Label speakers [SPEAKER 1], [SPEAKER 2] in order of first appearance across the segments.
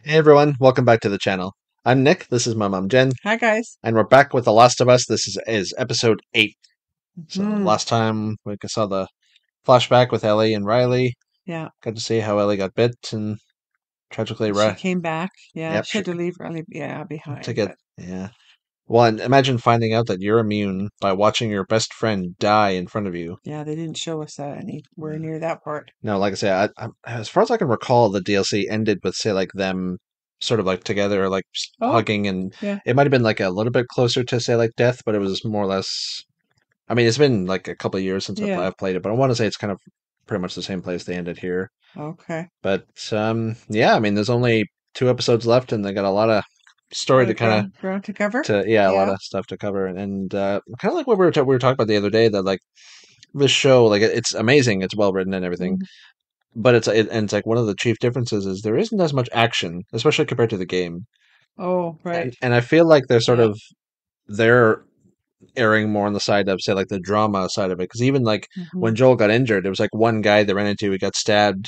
[SPEAKER 1] Hey everyone, welcome back to the channel. I'm Nick, this is my mom Jen,
[SPEAKER 2] Hi, guys.
[SPEAKER 1] and we're back with The Last of Us. This is episode 8. So
[SPEAKER 2] Hmm.
[SPEAKER 1] last time we saw the flashback with Ellie and Riley.
[SPEAKER 2] Yeah.
[SPEAKER 1] Got to see how Ellie got bit and tragically
[SPEAKER 2] She came back. Yeah.
[SPEAKER 1] yep,
[SPEAKER 2] She had to leave early. Yeah,
[SPEAKER 1] to
[SPEAKER 2] behind.
[SPEAKER 1] get,
[SPEAKER 2] But
[SPEAKER 1] yeah. Well, and imagine finding out that you're immune by watching your best friend die in front of you.
[SPEAKER 2] yeah, they didn't show us anywhere
[SPEAKER 1] Yeah.
[SPEAKER 2] near that part.
[SPEAKER 1] No, like I say, as far as I can recall, the DLC ended with, say, like them sort of like together, like
[SPEAKER 2] Oh,
[SPEAKER 1] hugging, and
[SPEAKER 2] yeah.
[SPEAKER 1] it might have been like a little bit closer to, say, like death, but it was more or less. I mean, it's been like a couple of years since
[SPEAKER 2] Yeah.
[SPEAKER 1] I've played it, but I want to say it's kind of pretty much the same place they ended here.
[SPEAKER 2] Okay.
[SPEAKER 1] But yeah, I mean, there's only 2 episodes left, and they got a lot of
[SPEAKER 2] A
[SPEAKER 1] story
[SPEAKER 2] lot
[SPEAKER 1] to
[SPEAKER 2] of
[SPEAKER 1] kind
[SPEAKER 2] ground to cover.
[SPEAKER 1] of yeah, a lot
[SPEAKER 2] Yeah.
[SPEAKER 1] of stuff to cover, and kind of like what we were talking about the other day, that like this show, like it's amazing, it's well written and everything,
[SPEAKER 2] Mhm.
[SPEAKER 1] but and it's like one of the chief differences is there isn't as much action, especially compared to the game,
[SPEAKER 2] Oh, right.
[SPEAKER 1] and I feel like
[SPEAKER 2] Yeah.
[SPEAKER 1] they're erring more on the side of, say, like the drama side of it, because even like
[SPEAKER 2] Hmm.
[SPEAKER 1] when Joel got injured, it was like one guy they ran into, he got stabbed,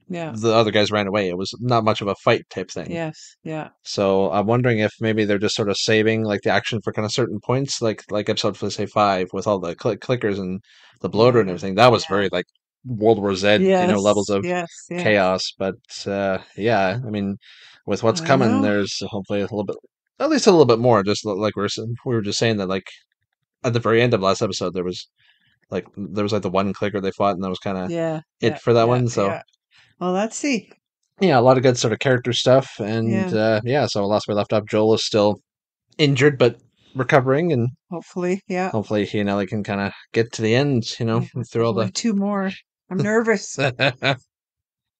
[SPEAKER 2] Yeah.
[SPEAKER 1] the other guys ran away. It was not much of a fight type thing.
[SPEAKER 2] Yes. Yeah.
[SPEAKER 1] So I'm wondering if maybe they're just sort of saving like the action for kind of certain points, like episode, let's say 5, with all the clickers and the bloater and
[SPEAKER 2] Yeah.
[SPEAKER 1] everything. That was
[SPEAKER 2] Yeah.
[SPEAKER 1] very like World War Z, levels
[SPEAKER 2] Yes.
[SPEAKER 1] of
[SPEAKER 2] Yes. Yes.
[SPEAKER 1] chaos. But yeah, I mean, with what's
[SPEAKER 2] I don't
[SPEAKER 1] coming,
[SPEAKER 2] know.
[SPEAKER 1] there's hopefully a little bit, at least a little bit more. Just like we were just saying that, like at the very end of last episode, there was like the one clicker they fought, and that was kind of
[SPEAKER 2] Yeah.
[SPEAKER 1] it
[SPEAKER 2] Yeah.
[SPEAKER 1] for that
[SPEAKER 2] Yeah.
[SPEAKER 1] one. So
[SPEAKER 2] Yeah. Well, let's see.
[SPEAKER 1] yeah, a lot of good sort of character stuff, and
[SPEAKER 2] Yeah.
[SPEAKER 1] yeah. So last we left off, Joel is still injured but recovering, and
[SPEAKER 2] Hopefully. Yeah.
[SPEAKER 1] hopefully he and Ellie can kind of get to the end.
[SPEAKER 2] Yeah.
[SPEAKER 1] Through all
[SPEAKER 2] Only
[SPEAKER 1] the.
[SPEAKER 2] 2 more. I'm nervous.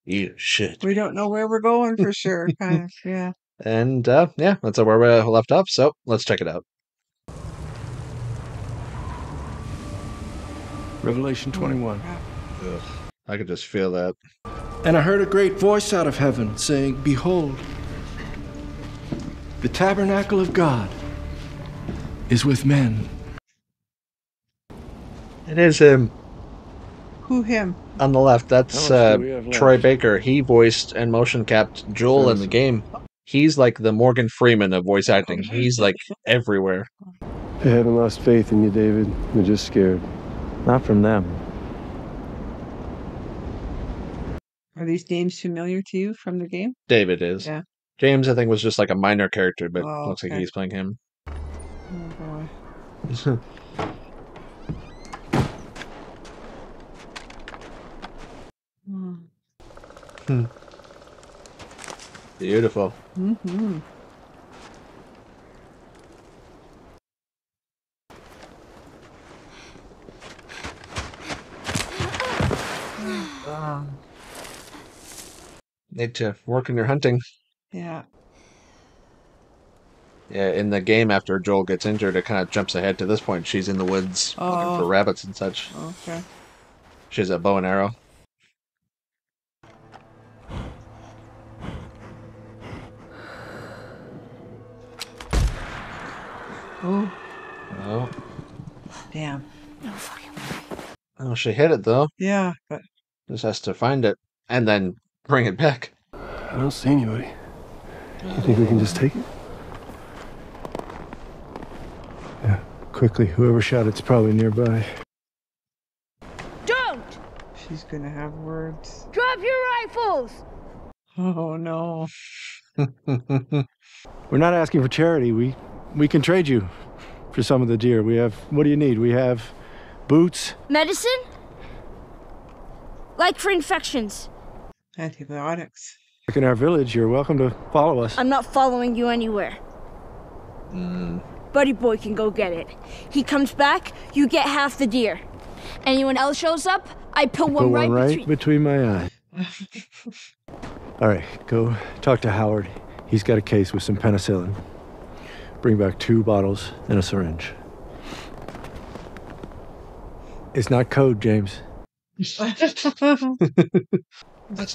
[SPEAKER 1] You should
[SPEAKER 2] We
[SPEAKER 1] be.
[SPEAKER 2] don't know where we're going for sure. Kind of. Yeah.
[SPEAKER 1] And yeah, that's where we left off. So let's check it out.
[SPEAKER 3] Revelation 21.
[SPEAKER 1] Ugh, I could just feel that.
[SPEAKER 3] And I heard a great voice out of heaven saying, "Behold, the tabernacle of God is with men."
[SPEAKER 1] It is him
[SPEAKER 2] Who him?
[SPEAKER 1] on the left. That's
[SPEAKER 3] How much do we have
[SPEAKER 1] Troy
[SPEAKER 3] left?
[SPEAKER 1] Baker. He voiced and motion capped Joel in the game. He's like the Morgan Freeman of voice acting. He's like everywhere.
[SPEAKER 4] I haven't lost faith in you, David. They're just scared. Not from them.
[SPEAKER 2] Are these names familiar to you from the game?
[SPEAKER 1] David is.
[SPEAKER 2] Yeah.
[SPEAKER 1] James, I think, was just like a minor character, but
[SPEAKER 2] Oh,
[SPEAKER 1] looks like
[SPEAKER 2] okay.
[SPEAKER 1] he's playing him.
[SPEAKER 2] Oh boy.
[SPEAKER 1] Beautiful.
[SPEAKER 2] Mm-hmm.
[SPEAKER 1] Need to work on your hunting.
[SPEAKER 2] Yeah.
[SPEAKER 1] Yeah, in the game, after Joel gets injured, it kind of jumps ahead to this point. She's in the woods looking for
[SPEAKER 2] Oh,
[SPEAKER 1] rabbits and such.
[SPEAKER 2] okay.
[SPEAKER 1] She has a bow and arrow.
[SPEAKER 2] Oh,
[SPEAKER 1] Oh,
[SPEAKER 2] damn.
[SPEAKER 1] oh, she hit it though.
[SPEAKER 2] Yeah, but
[SPEAKER 1] Just has to find it and then bring it back.
[SPEAKER 4] I don't see anybody. You think we can just take it? Yeah, quickly. Whoever shot it's probably nearby.
[SPEAKER 5] Don't!
[SPEAKER 2] she's gonna have words.
[SPEAKER 5] Drop your rifles!
[SPEAKER 2] Oh no.
[SPEAKER 4] We're not asking for charity. We can trade you for some of the deer. We have. What do you need? We have boots.
[SPEAKER 5] Medicine? Like for infections.
[SPEAKER 2] Antibiotics.
[SPEAKER 4] Like in our village, you're welcome to follow us.
[SPEAKER 5] I'm not following you anywhere. Buddy boy can go get it. He comes back, you get half the deer. Anyone else shows up, I put one
[SPEAKER 4] Put
[SPEAKER 5] right
[SPEAKER 4] one right
[SPEAKER 5] between.
[SPEAKER 4] between my eyes. All right, go talk to Howard. He's got a case with some penicillin. Bring back 2 bottles and a syringe. It's not code, James.
[SPEAKER 2] So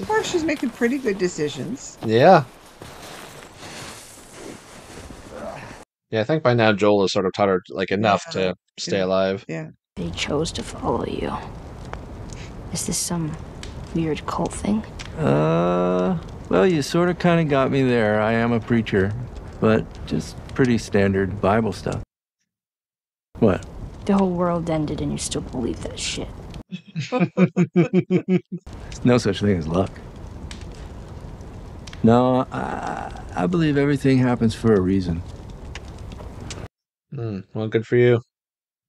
[SPEAKER 2] far, she's making pretty good decisions.
[SPEAKER 1] Yeah. Yeah, I think by now Joel has sort of taught her like enough
[SPEAKER 2] Yeah.
[SPEAKER 1] to stay
[SPEAKER 2] Yeah.
[SPEAKER 1] alive.
[SPEAKER 2] Yeah.
[SPEAKER 6] They chose to follow you. Is this some weird cult thing?
[SPEAKER 4] Well, you sort of kind of got me there. I am a preacher, but just pretty standard Bible stuff. What?
[SPEAKER 5] The whole world ended and you still believe that shit.
[SPEAKER 4] There's no such thing as luck. No, I believe everything happens for a reason.
[SPEAKER 1] Well, good for you.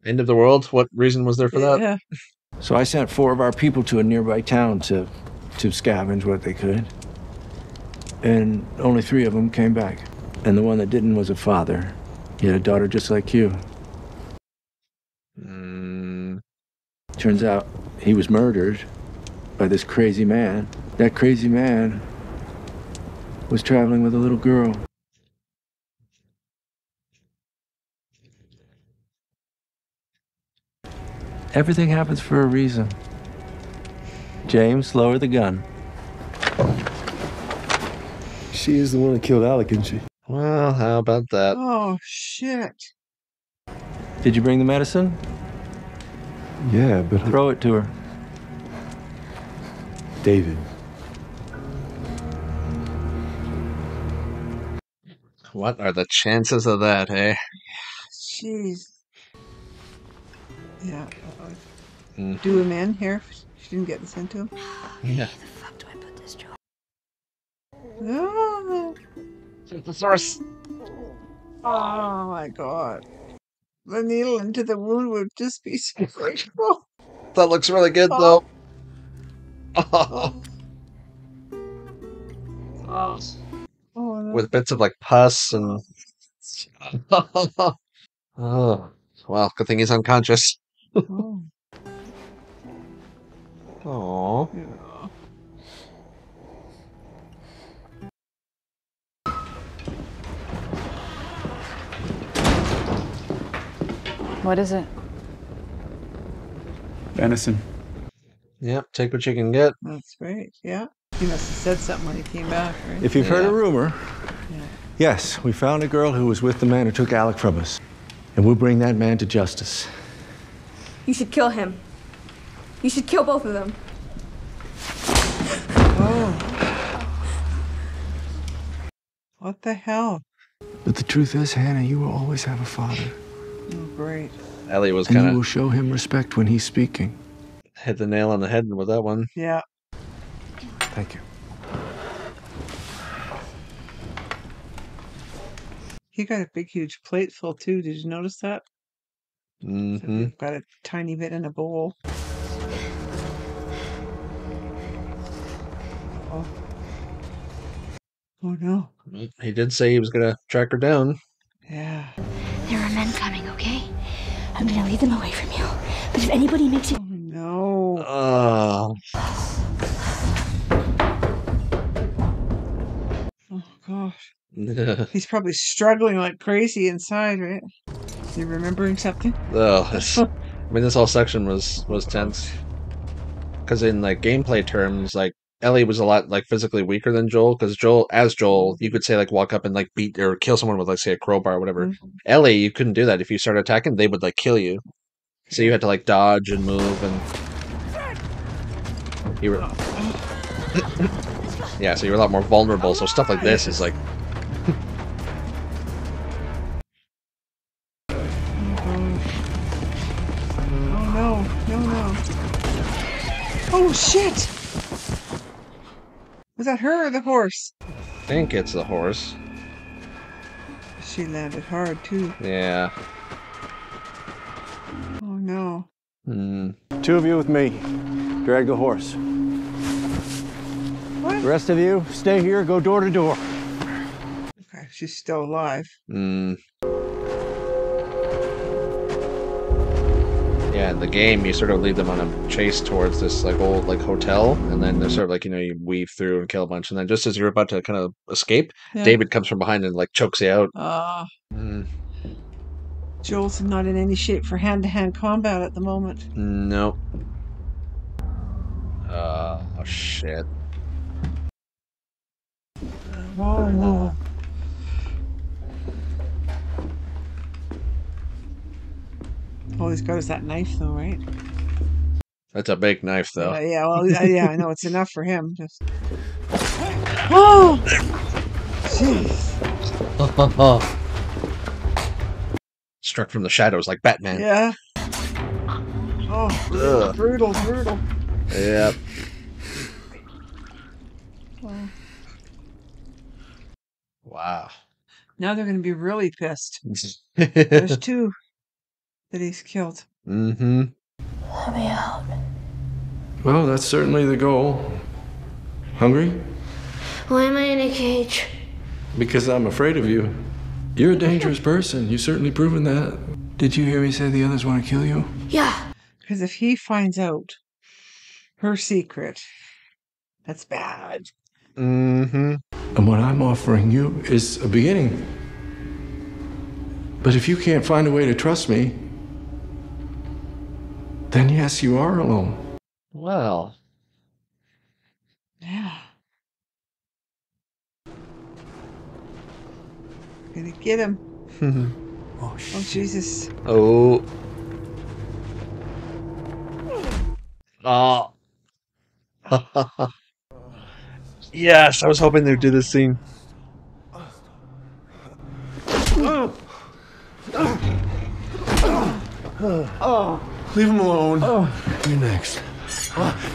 [SPEAKER 1] End of the world? What reason was there for that?
[SPEAKER 2] Yeah.
[SPEAKER 4] So I sent 4 of our people to a nearby town to scavenge what they could. And only 3 of them came back. And the one that didn't was a father. He had a daughter just like you. Turns out he was murdered by this crazy man. That crazy man was traveling with a little girl. Everything happens for a reason. James, lower the gun.
[SPEAKER 6] She is the one that killed Alec, isn't she?
[SPEAKER 1] Well, how about that?
[SPEAKER 2] Oh, shit.
[SPEAKER 4] Did you bring the medicine?
[SPEAKER 6] Yeah, but
[SPEAKER 4] Throw it to her.
[SPEAKER 6] David.
[SPEAKER 1] What are the chances of that, hey?
[SPEAKER 2] Jeez. Yeah. Do him in here. She didn't get sent to him.
[SPEAKER 1] Yeah.
[SPEAKER 5] The fuck do I put this job?
[SPEAKER 2] Oh,
[SPEAKER 1] The source.
[SPEAKER 2] oh my god. The needle into the wound would just be so grateful.
[SPEAKER 1] That looks really good,
[SPEAKER 2] Oh.
[SPEAKER 1] though.
[SPEAKER 2] Oh, no.
[SPEAKER 1] With bits of like pus and. Oh, well, good thing he's unconscious.
[SPEAKER 2] Oh.
[SPEAKER 1] Aww.
[SPEAKER 2] Yeah.
[SPEAKER 7] What is it?
[SPEAKER 3] Venison.
[SPEAKER 1] Yep, take what you can get.
[SPEAKER 2] That's great. Yeah. He must have said something when he came back, right?
[SPEAKER 4] If you've heard
[SPEAKER 1] Yeah.
[SPEAKER 4] a rumor,
[SPEAKER 2] Yeah.
[SPEAKER 4] yes, we found a girl who was with the man who took Alec from us. And we'll bring that man to justice.
[SPEAKER 5] You should kill him. You should kill both of them.
[SPEAKER 2] Oh. What the hell?
[SPEAKER 4] But the truth is, Hannah, you will always have a father.
[SPEAKER 2] Oh, great.
[SPEAKER 1] Ellie was
[SPEAKER 4] And you
[SPEAKER 1] kind
[SPEAKER 4] will
[SPEAKER 1] of
[SPEAKER 4] show him respect when he's speaking.
[SPEAKER 1] hit the nail on the head with that one.
[SPEAKER 2] Yeah.
[SPEAKER 4] Thank you.
[SPEAKER 2] He got a big, huge plate full, too. Did you notice that?
[SPEAKER 1] Mm-hmm.
[SPEAKER 2] Got a tiny bit in a bowl. Oh. Oh, no.
[SPEAKER 1] He did say he was gonna track her down.
[SPEAKER 2] Yeah.
[SPEAKER 5] There are men coming, okay? I'm gonna lead them away from you. But if anybody makes it...
[SPEAKER 2] Oh, no.
[SPEAKER 1] Oh,
[SPEAKER 2] Oh, gosh. He's probably struggling like crazy inside, right? You remembering something?
[SPEAKER 1] I mean, this whole section was tense. Because in like gameplay terms, like Ellie was a lot like physically weaker than Joel. Because Joel, you could say like walk up and like beat or kill someone with like say a crowbar or whatever.
[SPEAKER 2] Mhm.
[SPEAKER 1] Ellie, you couldn't do that. If you started attacking, they would like kill you. So you had to like dodge and move and you were yeah. So you're a lot more vulnerable. So stuff like this is like
[SPEAKER 2] Oh, no. No, no. Oh, shit! Was that her or the horse?
[SPEAKER 1] I think it's the horse.
[SPEAKER 2] She landed hard, too.
[SPEAKER 1] Yeah.
[SPEAKER 2] Oh, no.
[SPEAKER 1] Hmm.
[SPEAKER 4] 2 of you with me. Drag the horse.
[SPEAKER 2] What?
[SPEAKER 4] The rest of you, stay here, go door to door.
[SPEAKER 2] Okay, she's still alive.
[SPEAKER 1] Hmm. Yeah, in the game, you sort of lead them on a chase towards this like old like hotel, and then they're sort of like you weave through and kill a bunch, and then just as you're about to kind of escape,
[SPEAKER 2] Yeah.
[SPEAKER 1] David comes from behind and like chokes you out. Mm,
[SPEAKER 2] Joel's not in any shape for hand-to-hand combat at the moment.
[SPEAKER 1] nope. Oh shit.
[SPEAKER 2] Oh, no. All he's got is that knife, though, right?
[SPEAKER 1] That's a big knife, though.
[SPEAKER 2] Yeah, well, yeah, I know it's enough for him. Just Oh, jeez.
[SPEAKER 1] Struck from the shadows like Batman.
[SPEAKER 2] Yeah. Oh,
[SPEAKER 1] Ugh.
[SPEAKER 2] brutal, brutal.
[SPEAKER 1] Yep.
[SPEAKER 2] Oh.
[SPEAKER 1] Wow.
[SPEAKER 2] Now they're going to be really pissed. There's two that he's killed.
[SPEAKER 1] Mm-hmm.
[SPEAKER 5] Let me out.
[SPEAKER 4] Well, that's certainly the goal. Hungry?
[SPEAKER 5] Why am I in a cage?
[SPEAKER 4] Because I'm afraid of you. You're a dangerous person. You've certainly proven that. Did you hear me say the others want to kill you?
[SPEAKER 5] Yeah.
[SPEAKER 2] Because if he finds out her secret, that's bad.
[SPEAKER 1] Mm-hmm.
[SPEAKER 4] And what I'm offering you is a beginning. But if you can't find a way to trust me, then yes, you are alone.
[SPEAKER 1] Well.
[SPEAKER 2] Yeah. Gonna get him.
[SPEAKER 3] Oh,
[SPEAKER 2] Oh,
[SPEAKER 3] shit.
[SPEAKER 2] Jesus.
[SPEAKER 1] Oh. Oh. Yes, I was hoping they'd do this scene.
[SPEAKER 6] Leave him alone. You're next.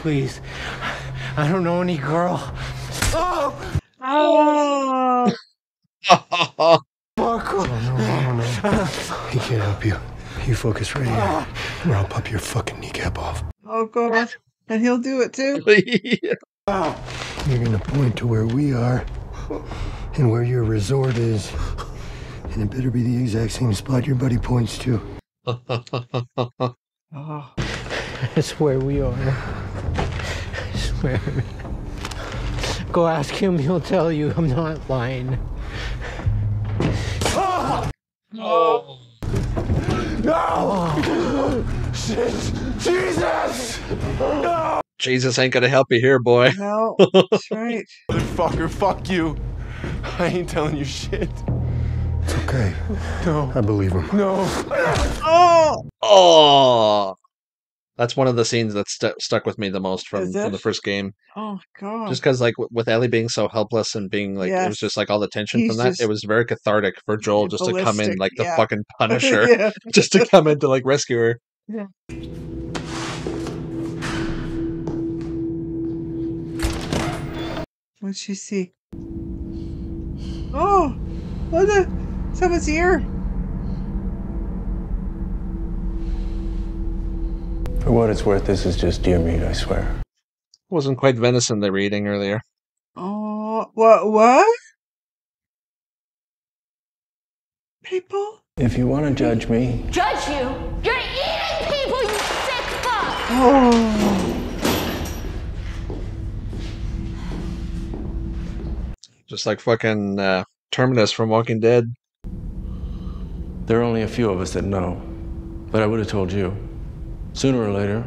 [SPEAKER 8] Please. I don't know any girl.
[SPEAKER 2] Oh!
[SPEAKER 6] No. He can't help you. You focus right here, or I'll pop your fucking kneecap off.
[SPEAKER 2] Oh, God. And he'll do it, too.
[SPEAKER 6] You're gonna point to where we are, and where your resort is. And it better be the exact same spot your buddy points to.
[SPEAKER 2] Oh.
[SPEAKER 8] That's where we are. I swear. Go ask him, he'll tell you. I'm not lying.
[SPEAKER 1] Oh.
[SPEAKER 6] No! Shit! Jesus! No!
[SPEAKER 1] Jesus ain't gonna help you here, boy.
[SPEAKER 2] No, that's right.
[SPEAKER 6] Motherfucker, fuck you. I ain't telling you shit. It's okay. No. I believe him. No.
[SPEAKER 2] Oh!
[SPEAKER 1] Oh. That's one of the scenes that stuck with me the most from
[SPEAKER 2] Is it?
[SPEAKER 1] the first game.
[SPEAKER 2] Oh, God.
[SPEAKER 1] Just because, like, with Ellie being so helpless and being, like, it was
[SPEAKER 2] Yes.
[SPEAKER 1] just, like, all the tension
[SPEAKER 2] He's
[SPEAKER 1] from that,
[SPEAKER 2] just
[SPEAKER 1] it was very cathartic for Joel just to come in
[SPEAKER 2] ballistic,
[SPEAKER 1] like the
[SPEAKER 2] yeah.
[SPEAKER 1] fucking Punisher.
[SPEAKER 2] Yeah.
[SPEAKER 1] Just to come in to, like, rescue her.
[SPEAKER 2] Yeah. What'd she see? Oh! What the? Someone's here!
[SPEAKER 4] For what it's worth, this is just deer meat, I swear.
[SPEAKER 1] Wasn't quite venison they were eating earlier.
[SPEAKER 2] Oh, what? People?
[SPEAKER 4] If you want to judge me,
[SPEAKER 5] Judge you? You're eating people, you sick fuck!
[SPEAKER 2] Oh.
[SPEAKER 1] Just like fucking Terminus from Walking Dead.
[SPEAKER 4] there are only a few of us that know. But I would have told you. Sooner or later.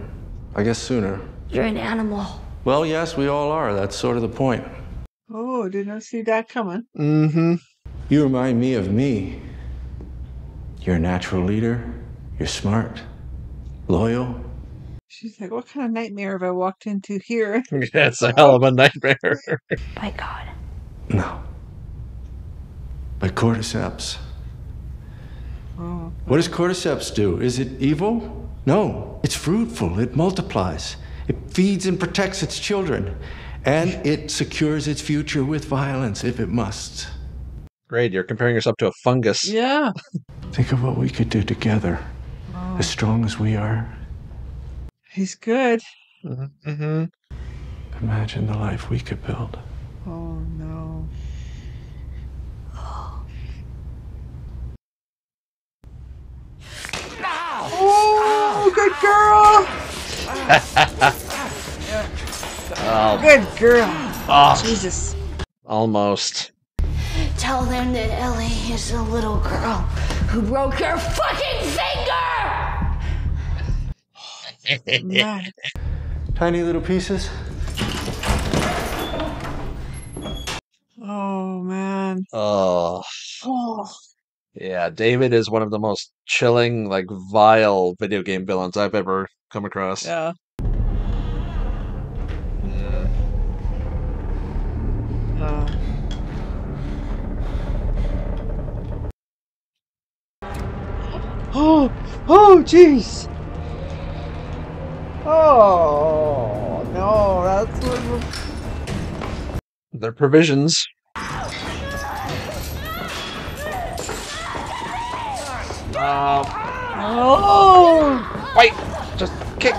[SPEAKER 4] I guess sooner.
[SPEAKER 5] You're an animal.
[SPEAKER 4] Well, yes, we all are. That's sort of the point.
[SPEAKER 2] Oh, did not see that coming.
[SPEAKER 1] Mm-hmm.
[SPEAKER 4] You remind me of me. You're a natural leader. You're smart. Loyal.
[SPEAKER 2] She's like, what kind of nightmare have I walked into here?
[SPEAKER 1] It's a hell of a nightmare.
[SPEAKER 5] By God.
[SPEAKER 4] No. But cordyceps.
[SPEAKER 2] Oh.
[SPEAKER 4] What does cordyceps do? Is it evil? No. It's fruitful. It multiplies. It feeds and protects its children. And it secures its future with violence if it must.
[SPEAKER 1] Great, you're comparing yourself to a fungus.
[SPEAKER 2] Yeah.
[SPEAKER 4] Think of what we could do together.
[SPEAKER 2] Oh.
[SPEAKER 4] As strong as we are.
[SPEAKER 2] He's good.
[SPEAKER 1] Mm-hmm.
[SPEAKER 4] Imagine the life we could build.
[SPEAKER 2] Oh, no. Oh, good girl.
[SPEAKER 1] Oh,
[SPEAKER 2] Good girl.
[SPEAKER 1] oh,
[SPEAKER 2] Jesus.
[SPEAKER 1] almost.
[SPEAKER 5] Tell them that Ellie is a little girl who broke your fucking finger!
[SPEAKER 2] Man.
[SPEAKER 4] Tiny little pieces.
[SPEAKER 2] Oh, man.
[SPEAKER 1] Oh,
[SPEAKER 2] Oh.
[SPEAKER 1] yeah. David is one of the most chilling, like, vile video game villains I've ever come across.
[SPEAKER 2] Yeah. Oh, oh, jeez. Oh no, that's what.
[SPEAKER 1] Their provisions.
[SPEAKER 2] Oh!
[SPEAKER 1] Wait! Just kick!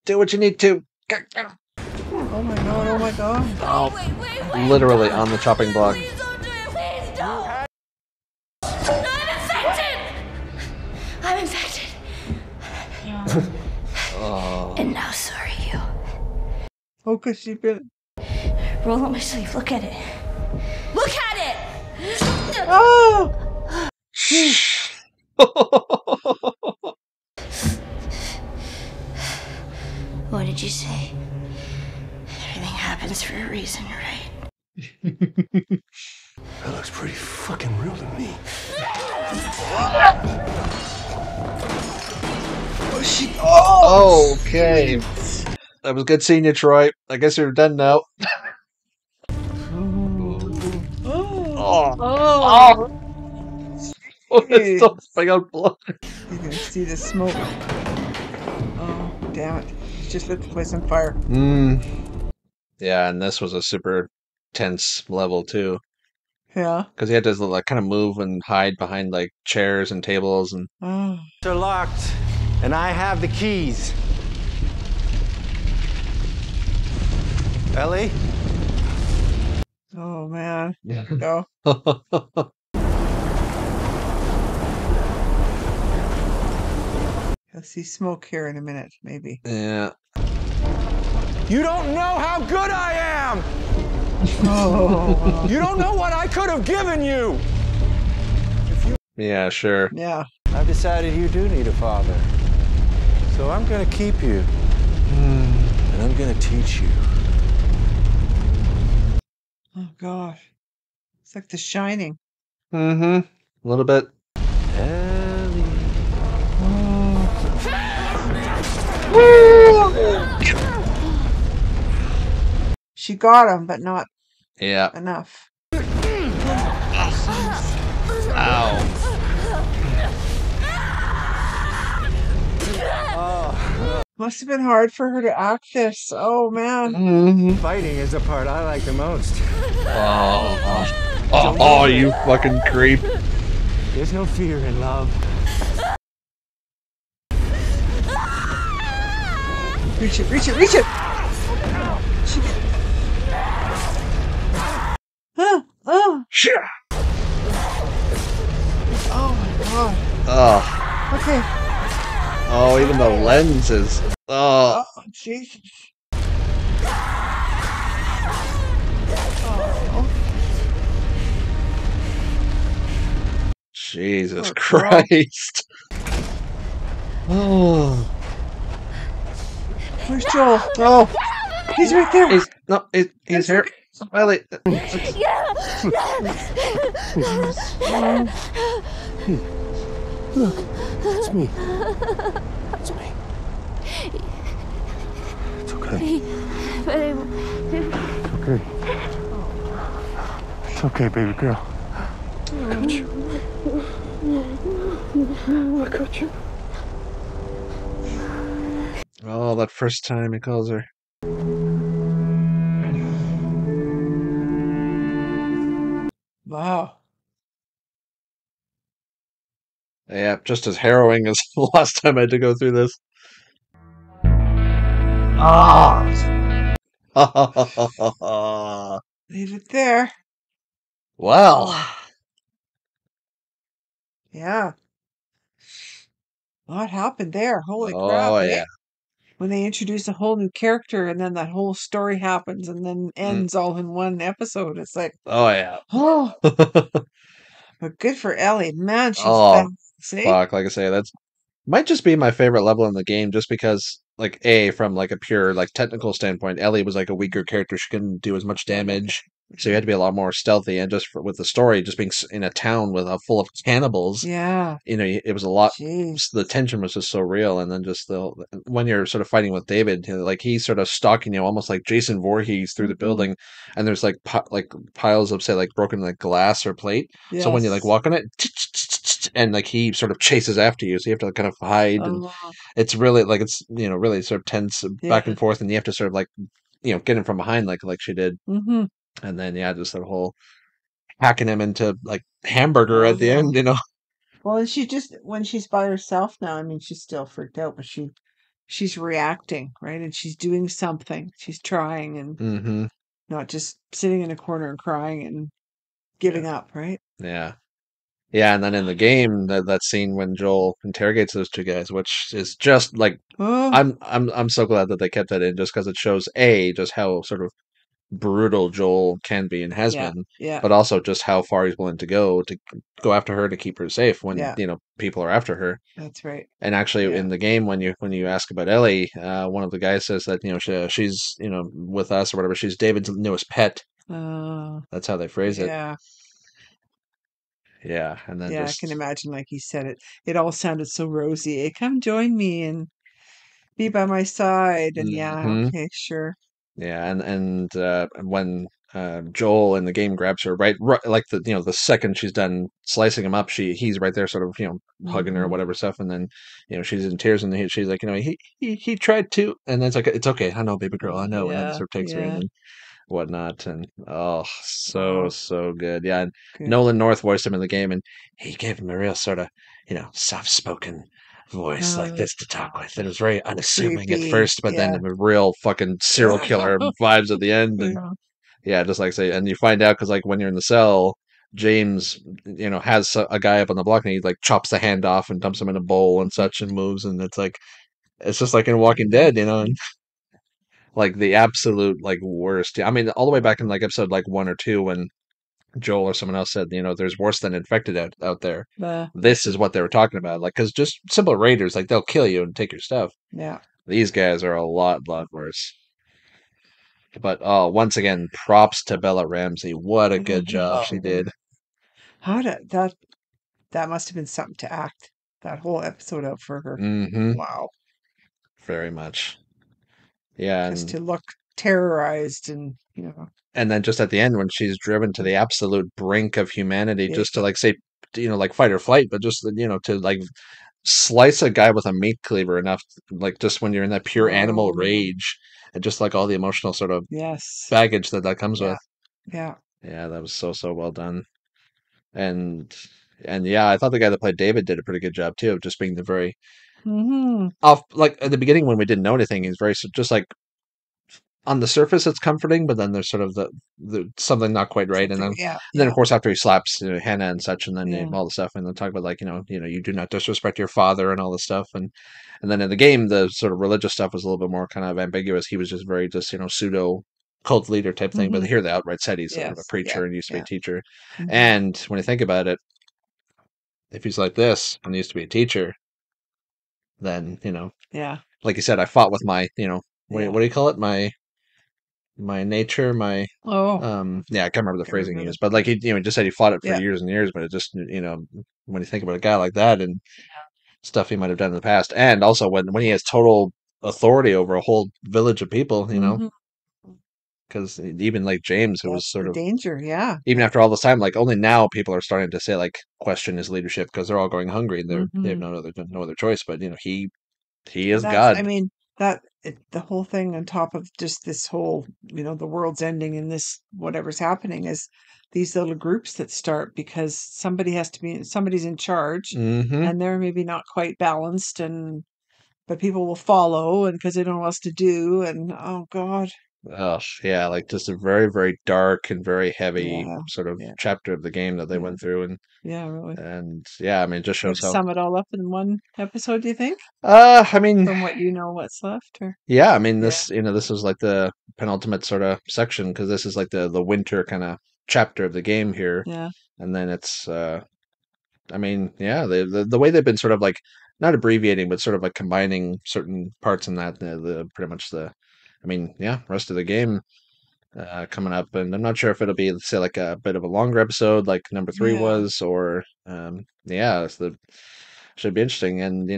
[SPEAKER 1] Do what you need to!
[SPEAKER 2] Oh my god, oh my god.
[SPEAKER 1] Oh, literally on the chopping block.
[SPEAKER 5] Please don't do it. Please don't. I'm infected. I'm infected. And now so are you.
[SPEAKER 2] Oh, cause she been.
[SPEAKER 5] Roll up my sleeve. Look at it. Look at it.
[SPEAKER 2] Oh!
[SPEAKER 5] What did you say? Everything happens for a reason, right?
[SPEAKER 6] That looks pretty fucking real to me.
[SPEAKER 2] Oh, she. Oh!
[SPEAKER 1] Okay. That was good seeing you, Troy. I guess you're done now.
[SPEAKER 2] Oh!
[SPEAKER 1] Oh! It's still spitting out blood.
[SPEAKER 2] You can see the smoke. Oh, damn it. Just lit the place on fire.
[SPEAKER 1] Yeah, and this was a super tense level, too.
[SPEAKER 2] Yeah.
[SPEAKER 1] Because he had to like kind of move and hide behind like chairs and tables and.
[SPEAKER 2] Oh.
[SPEAKER 4] They're locked, and I have the keys. Ellie?
[SPEAKER 2] Oh man.
[SPEAKER 1] Yeah.
[SPEAKER 2] Go. You'll see smoke here in a minute, maybe.
[SPEAKER 1] Yeah.
[SPEAKER 4] You don't know how good I am!
[SPEAKER 2] Oh.
[SPEAKER 4] You don't know what I could have given you!
[SPEAKER 1] Yeah, sure.
[SPEAKER 2] Yeah.
[SPEAKER 4] I've decided you do need a father. So I'm gonna keep you. And I'm gonna teach you.
[SPEAKER 2] Oh gosh. It's like The Shining.
[SPEAKER 1] Mm-hmm. A little bit.
[SPEAKER 4] Ellie.
[SPEAKER 2] She got him, but not
[SPEAKER 1] Yeah.
[SPEAKER 2] enough.
[SPEAKER 1] Ow.
[SPEAKER 2] Must have been hard for her to act this. Oh man.
[SPEAKER 1] Mm-hmm.
[SPEAKER 4] Fighting is the part I like the most.
[SPEAKER 1] Oh, you fucking creep.
[SPEAKER 4] There's no fear in love.
[SPEAKER 2] Reach it, reach it, reach it!
[SPEAKER 1] Shit.
[SPEAKER 2] Oh my god.
[SPEAKER 1] Oh.
[SPEAKER 2] Okay.
[SPEAKER 1] Oh, even the lenses. Oh.
[SPEAKER 2] Oh, Jesus. Oh.
[SPEAKER 1] Jesus
[SPEAKER 2] Poor girl.
[SPEAKER 1] Christ. Oh.
[SPEAKER 2] Where's Joel?
[SPEAKER 1] Oh.
[SPEAKER 2] He's right there.
[SPEAKER 1] He's here. Ellie.
[SPEAKER 6] Look, it's me. It's me. It's okay.
[SPEAKER 5] But
[SPEAKER 6] It's okay. It's okay, baby girl. I got you. I got you.
[SPEAKER 1] Oh, that first time he calls her.
[SPEAKER 2] Wow.
[SPEAKER 1] Yeah, just as harrowing as the last time I had to go through this. Oh.
[SPEAKER 2] Leave it there.
[SPEAKER 1] Well.
[SPEAKER 2] Yeah. What happened there? Holy crap.
[SPEAKER 1] Oh,
[SPEAKER 2] eh?
[SPEAKER 1] yeah.
[SPEAKER 2] When they introduce a whole new character and then that whole story happens and then ends all in one episode. It's like,
[SPEAKER 1] Oh, yeah.
[SPEAKER 2] oh, but good for Ellie. Man, she's
[SPEAKER 1] Oh,
[SPEAKER 2] fast. See?
[SPEAKER 1] fuck. Like I say, that's might just be my favorite level in the game just because, like, from like a pure, like, technical standpoint, Ellie was like a weaker character. She couldn't do as much damage. So you had to be a lot more stealthy, and just with the story, just being in a town with full of cannibals,
[SPEAKER 2] Yeah.
[SPEAKER 1] it was a lot.
[SPEAKER 2] Jeez.
[SPEAKER 1] The tension was just so real, and then just when you're sort of fighting with David, like he's sort of stalking you, almost like Jason Voorhees through the building, and there's like like piles of say like broken like glass or plate. So when you like
[SPEAKER 2] Yes.
[SPEAKER 1] walk on it, and like he sort of chases after you, so you have to kind of hide, and
[SPEAKER 2] Oh,
[SPEAKER 1] it's really like it's really sort of tense back
[SPEAKER 2] yeah.
[SPEAKER 1] and forth, and you have to sort of like get him from behind like she did,
[SPEAKER 2] Mm-hmm.
[SPEAKER 1] and then yeah, just that whole hacking him into like hamburger at the
[SPEAKER 2] Oh.
[SPEAKER 1] end.
[SPEAKER 2] Well, and she just when she's by herself now, I mean, she's still freaked out, but she's reacting, right? And she's doing something. She's trying and
[SPEAKER 1] Hmm.
[SPEAKER 2] not just sitting in a corner and crying and
[SPEAKER 1] Yeah,
[SPEAKER 2] giving up, right?
[SPEAKER 1] yeah, yeah. And then in the game, that scene when Joel interrogates those two guys, which is just like
[SPEAKER 2] Oh,
[SPEAKER 1] I'm so glad that they kept that in, just because it shows a just how sort of brutal Joel can be and has
[SPEAKER 2] yeah,
[SPEAKER 1] been,
[SPEAKER 2] yeah,
[SPEAKER 1] but also just how far he's willing to go after her to keep her safe when
[SPEAKER 2] yeah.
[SPEAKER 1] people are after her.
[SPEAKER 2] That's right.
[SPEAKER 1] And actually,
[SPEAKER 2] Yeah.
[SPEAKER 1] in the game, when you ask about Ellie, one of the guys says that she's with us or whatever. She's David's newest pet.
[SPEAKER 2] Uh,
[SPEAKER 1] That's how they phrase it.
[SPEAKER 2] yeah,
[SPEAKER 1] Yeah, and then
[SPEAKER 2] yeah. I can
[SPEAKER 1] just
[SPEAKER 2] imagine, like he said it. It all sounded so rosy. Hey, come join me and be by my side. And yeah,
[SPEAKER 1] hmm
[SPEAKER 2] okay, sure.
[SPEAKER 1] yeah, and when Joel in the game grabs her right like the second she's done slicing him up, he's right there, sort of hugging her or
[SPEAKER 2] Hmm.
[SPEAKER 1] whatever stuff, and then she's in tears, and she's like he tried to, and it's like it's okay, I know, baby girl, I know, and then
[SPEAKER 2] Yeah,
[SPEAKER 1] sort of takes her in
[SPEAKER 2] yeah.
[SPEAKER 1] and whatnot, and oh, so
[SPEAKER 2] Oh,
[SPEAKER 1] so good, yeah. And
[SPEAKER 2] good.
[SPEAKER 1] Nolan North voiced him in the game, and he gave him a real sort of soft spoken voice like
[SPEAKER 2] Uh,
[SPEAKER 1] this to talk with. It was very unassuming at
[SPEAKER 2] Creepy.
[SPEAKER 1] first, but then
[SPEAKER 2] Yeah.
[SPEAKER 1] a real fucking serial killer vibes at the end, and
[SPEAKER 2] Yeah.
[SPEAKER 1] yeah, just like say, and you find out because like when you're in the cell, James, has a guy up on the block, and he like chops the hand off and dumps him in a bowl and such, and moves, and it's just like in Walking Dead, and like the absolute like worst. I mean, all the way back in like episode like 1 or 2 when Joel or someone else said, there's worse than infected out there.
[SPEAKER 2] Uh,
[SPEAKER 1] This is what they were talking about, like because just simple raiders, like they'll kill you and take your stuff.
[SPEAKER 2] yeah.
[SPEAKER 1] These guys are a lot worse. But oh, once again, props to Bella Ramsey. What a good job she
[SPEAKER 2] Oh,
[SPEAKER 1] did.
[SPEAKER 2] how did that must have been something to act that whole episode out for her.
[SPEAKER 1] Mm-hmm.
[SPEAKER 2] Wow.
[SPEAKER 1] Very much. Yeah,
[SPEAKER 2] Just to look terrorized and.
[SPEAKER 1] and then just at the end when she's driven to the absolute brink of humanity,
[SPEAKER 2] Yeah.
[SPEAKER 1] just to like say, like fight or flight, but just to like slice a guy with a meat cleaver enough, like just when you're in that pure animal
[SPEAKER 2] Oh,
[SPEAKER 1] rage, and just like all the emotional sort of
[SPEAKER 2] yes.
[SPEAKER 1] baggage that comes
[SPEAKER 2] Yeah.
[SPEAKER 1] with.
[SPEAKER 2] Yeah.
[SPEAKER 1] Yeah, that was so well done. And yeah, I thought the guy that played David did a pretty good job too, of just being the very
[SPEAKER 2] Mm-hmm.
[SPEAKER 1] off. Like at the beginning when we didn't know anything, he's very just like on the surface it's comforting, but then there's sort of the something not quite right, and
[SPEAKER 2] Something.
[SPEAKER 1] then
[SPEAKER 2] Yeah.
[SPEAKER 1] of
[SPEAKER 2] Yeah.
[SPEAKER 1] course after he slaps Hannah and such, and then
[SPEAKER 2] Yeah.
[SPEAKER 1] all the stuff, and then talk about like you do not disrespect your father and all this stuff, and then in the game the sort of religious stuff was a little bit more kind of ambiguous. He was just very just pseudo cult leader type thing, but
[SPEAKER 2] Mm-hmm.
[SPEAKER 1] here they outright said he's a
[SPEAKER 2] Yes. Yeah.
[SPEAKER 1] preacher and used to be a
[SPEAKER 2] Yeah.
[SPEAKER 1] teacher.
[SPEAKER 2] Mm-hmm.
[SPEAKER 1] And when you think about it, if he's like this and used to be a teacher, then
[SPEAKER 2] Yeah.
[SPEAKER 1] like you said, I fought with my
[SPEAKER 2] Yeah.
[SPEAKER 1] what do you call it, my nature, my
[SPEAKER 2] Oh,
[SPEAKER 1] yeah, I can't remember the
[SPEAKER 2] can't
[SPEAKER 1] phrasing
[SPEAKER 2] remember
[SPEAKER 1] he
[SPEAKER 2] the
[SPEAKER 1] used, but like
[SPEAKER 2] phrase.
[SPEAKER 1] he just said he fought it for
[SPEAKER 2] Yeah.
[SPEAKER 1] years and years, but it just when you think about a guy like that and stuff he might have done in the past, and also when he has total authority over a whole village of people,
[SPEAKER 2] Mm-hmm.
[SPEAKER 1] because even like James, who was
[SPEAKER 2] That's
[SPEAKER 1] sort
[SPEAKER 2] the
[SPEAKER 1] of
[SPEAKER 2] danger. Yeah.
[SPEAKER 1] even after all this time, like only now people are starting to say like question his leadership because they're all going hungry and they have
[SPEAKER 2] Mm-hmm.
[SPEAKER 1] no other choice, but he
[SPEAKER 2] And
[SPEAKER 1] is
[SPEAKER 2] that's,
[SPEAKER 1] God.
[SPEAKER 2] I mean, the whole thing on top of just this whole, the world's ending and this whatever's happening is these little groups that start because somebody's in charge
[SPEAKER 1] Mm-hmm.
[SPEAKER 2] and they're maybe not quite balanced but people will follow and because they don't know what else to do and oh God.
[SPEAKER 1] Oh, yeah, like just a very, very dark and very heavy
[SPEAKER 2] Yeah.
[SPEAKER 1] sort of
[SPEAKER 2] Yeah.
[SPEAKER 1] chapter of the game that they
[SPEAKER 2] Yeah.
[SPEAKER 1] went through,
[SPEAKER 2] Yeah, really.
[SPEAKER 1] and yeah, I mean, it just
[SPEAKER 2] Way to
[SPEAKER 1] shows how.
[SPEAKER 2] sum it all up in one episode, do you think?
[SPEAKER 1] I mean,
[SPEAKER 2] From what what's left or
[SPEAKER 1] yeah, I mean,
[SPEAKER 2] yeah,
[SPEAKER 1] this is like the penultimate sort of section because this is like the winter kind of chapter of the game here,
[SPEAKER 2] yeah.
[SPEAKER 1] and then it's, I mean, yeah, the way they've been sort of like not abbreviating, but sort of like combining certain parts in that the pretty much I mean, yeah, rest of the game. coming up, and I'm not sure if it'll be, say, like a bit of a longer episode, like number 3
[SPEAKER 2] Yeah.
[SPEAKER 1] was, or yeah, should be interesting. And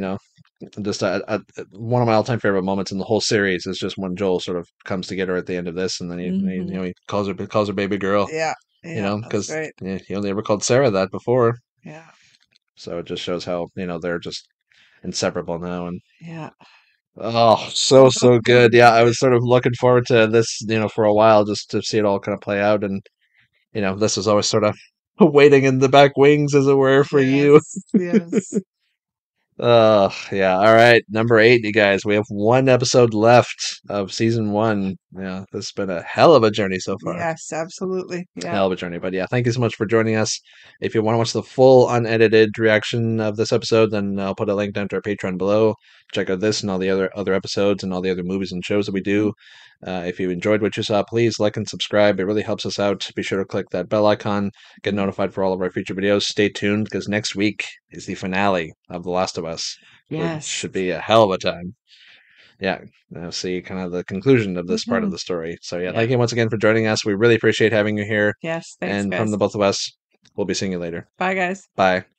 [SPEAKER 1] just one of my all-time favorite moments in the whole series is just when Joel sort of comes to get her at the end of this, and then he calls her baby girl,
[SPEAKER 2] Yeah. Yeah. That's
[SPEAKER 1] because
[SPEAKER 2] right.
[SPEAKER 1] he only ever called Sarah that before,
[SPEAKER 2] Yeah.
[SPEAKER 1] so it just shows how they're just inseparable now. And
[SPEAKER 2] Yeah.
[SPEAKER 1] oh, so good. Yeah, I was sort of looking forward to this, for a while, just to see it all kind of play out. And this is always sort of waiting in the back wings, as it were, for you.
[SPEAKER 2] Yes. Yes.
[SPEAKER 1] Yeah. All right, number 8, you guys. We have one episode left of season 1. Yeah, this has been a hell of a journey so far.
[SPEAKER 2] Yes, absolutely. Yeah.
[SPEAKER 1] Hell of a journey. But yeah, thank you so much for joining us. If you want to watch the full unedited reaction of this episode, then I'll put a link down to our Patreon below. Check out this and all the other episodes and all the other movies and shows that we do. If you enjoyed what you saw, please like and subscribe. It really helps us out. Be sure to click that bell icon, get notified for all of our future videos. Stay tuned, because next week is the finale of The Last of Us. Which
[SPEAKER 2] Yes.
[SPEAKER 1] should be a hell of a time. Yeah, see kind of the conclusion of this part of the story. So yeah, thank you once again for joining us. We really appreciate having you here.
[SPEAKER 2] Yes. Thanks,
[SPEAKER 1] And
[SPEAKER 2] guys.
[SPEAKER 1] from the both of us, we'll be seeing you later.
[SPEAKER 2] Bye, guys.
[SPEAKER 1] Bye.